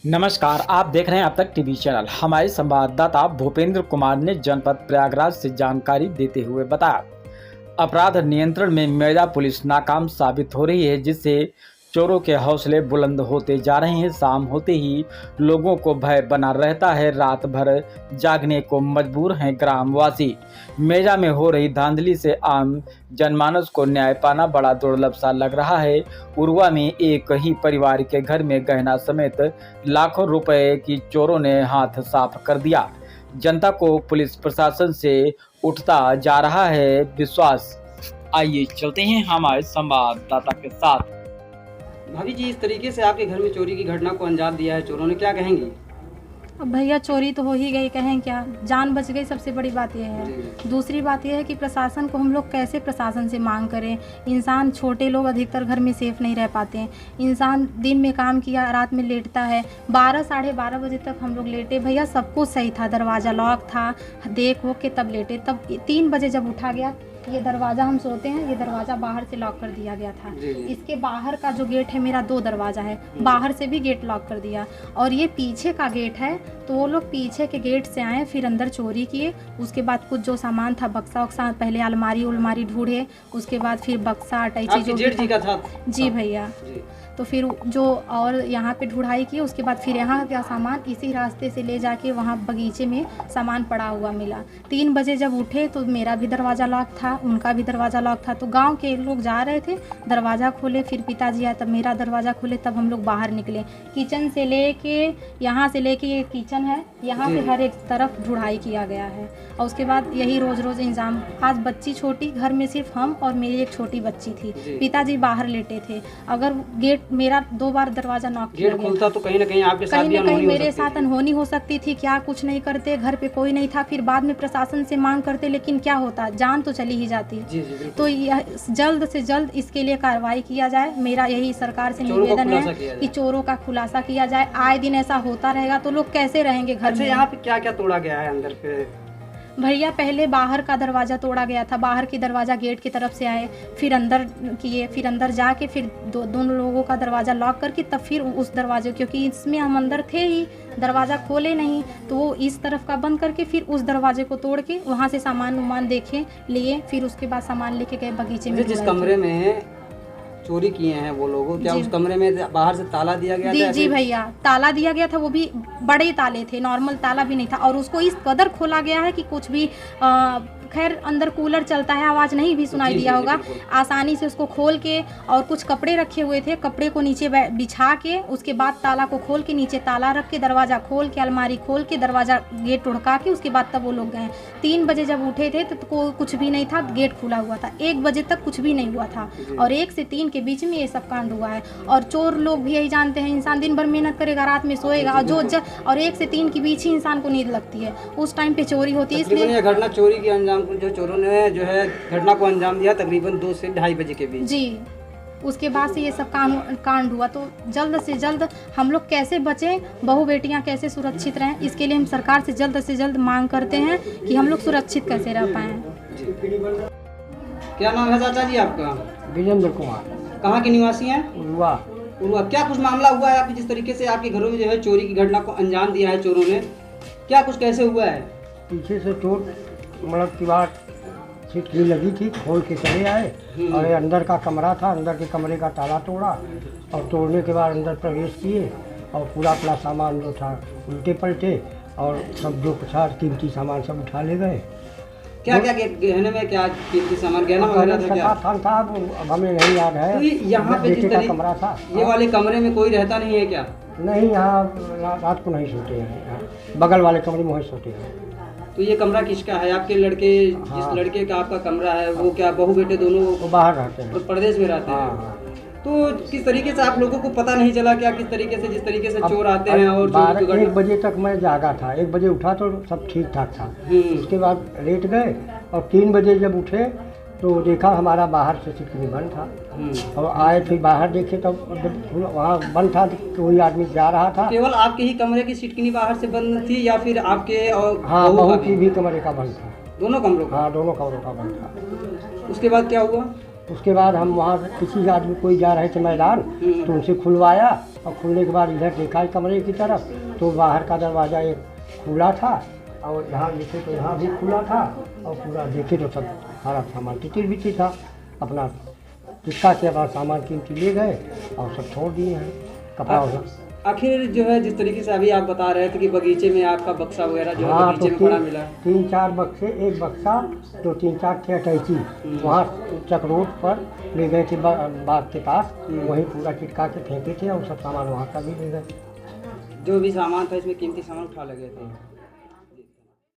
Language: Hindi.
नमस्कार, आप देख रहे हैं अब तक टीवी चैनल। हमारे संवाददाता भूपेंद्र कुमार ने जनपद प्रयागराज से जानकारी देते हुए बताया, अपराध नियंत्रण में मेजा पुलिस नाकाम साबित हो रही है, जिससे चोरों के हौसले बुलंद होते जा रहे हैं। शाम होते ही लोगों को भय बना रहता है, रात भर जागने को मजबूर हैं ग्रामवासी। मेजा में हो रही धांधली से आम जनमानस को न्याय पाना बड़ा दुर्लभ सा लग रहा है। उरुआ में एक ही परिवार के घर में गहना समेत लाखों रुपए की चोरों ने हाथ साफ कर दिया। जनता को पुलिस प्रशासन से उठता जा रहा है विश्वास। आइए चलते हैं हमारे संवाददाता के साथ। भाभी जी, इस तरीके से आपके घर में चोरी की घटना को अंजाम दिया है चोरों ने, क्या कहेंगी? अब भैया चोरी तो हो ही गई, कहें क्या, जान बच गई, सबसे बड़ी बात यह है। दूसरी बात यह है कि प्रशासन को हम लोग कैसे प्रशासन से मांग करें। इंसान, छोटे लोग अधिकतर घर में सेफ नहीं रह पाते हैं। इंसान दिन में काम किया, रात में लेटता है। 12 साढ़े 12 बजे तक हम लोग लेटे भैया, सब कुछ सही था, दरवाज़ा लॉक था, देख वो के तब लेटे। तब 3 बजे जब उठा गया, ये दरवाज़ा, हम सोते हैं, ये दरवाज़ा बाहर से लॉक कर दिया गया था। इसके बाहर का जो गेट है, मेरा 2 दरवाज़ा है, बाहर से भी गेट लॉक कर दिया। और ये पीछे का गेट है, तो वो लोग पीछे के गेट से आए, फिर अंदर चोरी किए। उसके बाद कुछ जो सामान था, बक्सा वक्सा, पहले अलमारी ढूंढे, उसके बाद फिर बक्सा अटैची जो जेठ जी का था। जी भैया, तो फिर जो और यहाँ पे ढुढ़ाई की, उसके बाद फिर यहाँ का सामान इसी रास्ते से ले जाके वहाँ बगीचे में सामान पड़ा हुआ मिला। 3 बजे जब उठे तो मेरा भी दरवाज़ा लॉक था, उनका भी दरवाज़ा लॉक था। तो गांव के लोग जा रहे थे, दरवाज़ा खोले, फिर पिताजी आए, तब मेरा दरवाज़ा खोले, तब हम लोग बाहर निकले। किचन से लेके, यहाँ से लेके ये किचन है, यहाँ पे हर एक तरफ ढुढ़ाई किया गया है। और उसके बाद यही रोज़ रोज़ इंजाम। आज बच्ची छोटी, घर में सिर्फ हम और मेरी एक छोटी बच्ची थी, पिताजी बाहर लेटे थे। अगर गेट, मेरा 2 बार दरवाजा नॉक किया गया, खुलता तो कहीं ना कहीं आपके साथ भी कहीं मेरे साथ अनहोनी हो सकती थी। क्या कुछ नहीं करते, घर पे कोई नहीं था, फिर बाद में प्रशासन से मांग करते, लेकिन क्या होता, जान तो चली ही जाती। तो जल्द से जल्द इसके लिए कार्रवाई किया जाए। मेरा यही सरकार से निवेदन है कि चोरों का खुलासा किया जाए। आए दिन ऐसा होता रहेगा तो लोग कैसे रहेंगे घर में। यहाँ पे क्या क्या तोड़ा गया है अंदर पे? भैया पहले बाहर का दरवाज़ा तोड़ा गया था, बाहर की दरवाज़ा गेट की तरफ से आए, फिर अंदर किए, फिर अंदर जाके फिर दोनों लोगों का दरवाज़ा लॉक करके तब फिर उस दरवाजे, क्योंकि इसमें हम अंदर थे ही, दरवाज़ा खोले नहीं, तो वो इस तरफ का बंद करके फिर उस दरवाजे को तोड़ के वहाँ से सामान देखे, लिए, फिर उसके बाद सामान लेके गए बगीचे में। जिस कमरे में चोरी किए हैं वो लोग, क्या उस कमरे में बाहर से ताला दिया गया था? जी भैया, ताला दिया गया था, वो भी बड़े ताले थे, नॉर्मल ताला भी नहीं था। और उसको इस कदर खोला गया है कि कुछ भी खैर अंदर कूलर चलता है, आवाज़ नहीं भी सुनाई दिया होगा। आसानी से उसको खोल के, और कुछ कपड़े रखे हुए थे, कपड़े को नीचे बिछा के, उसके बाद ताला को खोल के, नीचे ताला रख के, दरवाज़ा खोल के, अलमारी खोल के, दरवाज़ा गेट उड़का के, उसके बाद तब वो लोग गए। 3 बजे जब उठे थे तो कुछ भी नहीं था, गेट खुला हुआ था। 1 बजे तक कुछ भी नहीं हुआ था, और 1 से 3 के बीच में ये सब कांड हुआ है। और चोर लोग भी यही जानते हैं, इंसान दिन भर मेहनत करेगा, रात में सोएगा, और 1 से 3 के बीच ही इंसान को नींद लगती है, उस टाइम पे चोरी होती है। इसलिए घटना चोरी की अंजाम, जो चोरों ने जो है घटना को अंजाम दिया तकरीबन 2 से 2:30 बजे के बीच। जी, उसके बाद से ये सब कांड हुआ। तो जल्द से जल्द हम लोग कैसे बचें, बहू बेटियां कैसे सुरक्षित रहें, इसके लिए हम सरकार से जल्द मांग करते हैं कि हम लोग सुरक्षित कैसे रह पाएँ। क्या नाम है चाचा जी आपका? विजेंद्र कुमार। कहाँ के निवासी हैं? उरुआ। क्या कुछ मामला हुआ है आपकी, जिस तरीके से आपके घरों में जो है चोरी की घटना को अंजाम दिया है चोरों ने, क्या कुछ कैसे हुआ है? पीछे से चोट, मतलब दीवार छिटकी लगी थी, खोल के चले आए, और ये अंदर का कमरा था, अंदर के कमरे का ताला तोड़ा, और तोड़ने के बाद अंदर प्रवेश किए, और पूरा अपना सामान जो था उल्टे पलटे, और सब जो कुछ था कीमती सामान सब उठा ले गए। क्या क्या गहने में क्या कीमती सामान, गहना वगैरह था क्या? था, अब हमें नहीं याद है। तो यहाँ पे जिस तरीके कमरा था, ये वाले कमरे में कोई रहता नहीं है क्या? नहीं, यहाँ रात को नहीं सोते हैं, बगल वाले कमरे में सोते हैं। तो ये कमरा किसका है? आपके लड़के, जिस लड़के का आपका कमरा है, वो क्या बहू बेटे दोनों बाहर रहते हैं, प्रदेश में रहते हैं? तो किस तरीके से आप लोगों को पता नहीं चला क्या, किस तरीके से, जिस तरीके से चोर आते हैं? और 1 बजे तक मैं जागा था, 1 बजे उठा तो सब ठीक ठाक था। उसके बाद लेट गए, और 3 बजे जब उठे तो देखा हमारा बाहर से सिटकनी बंद था, और आए फिर बाहर देखे तो वहाँ बंद था, कोई आदमी जा रहा था। केवल आपके ही कमरे की सिटकनी बाहर से बंद थी, या फिर आपके और हाँ, बहू की भी कमरे का बंद था? दोनों कमरों का? हाँ, दोनों कमरों का बंद था। उसके बाद क्या हुआ? उसके बाद हम वहाँ किसी आदमी कोई जा रहे थे मैदान, तो उनसे खुलवाया और खुलने के बाद इधर देखा कमरे की तरफ, तो बाहर का दरवाज़ा एक खुला था और यहाँ देखे तो यहाँ भी खुला था और पूरा देखे तो सब सारा सामान तितिर बितिर था। अपना टिक्का के बाद सामान कीमती ले गए और सब छोड़ दिए हैं कपड़ा वगैरह। आखिर जो है जिस तरीके से अभी आप बता रहे थे कि बगीचे में आपका बक्सा वगैरह जो है हाँ, बगीचे तो में पड़ा मिला। 3-4 बक्से, एक बक्सा तो 3-4 थे अटैची वहाँ चक रोड पर ले गए थे बाग के पास, वहीं पूरा चिटका के फेंके थे और सब सामान वहाँ का भी ले गए। जो भी सामान था इसमें कीमती सामान उठा लगे थे।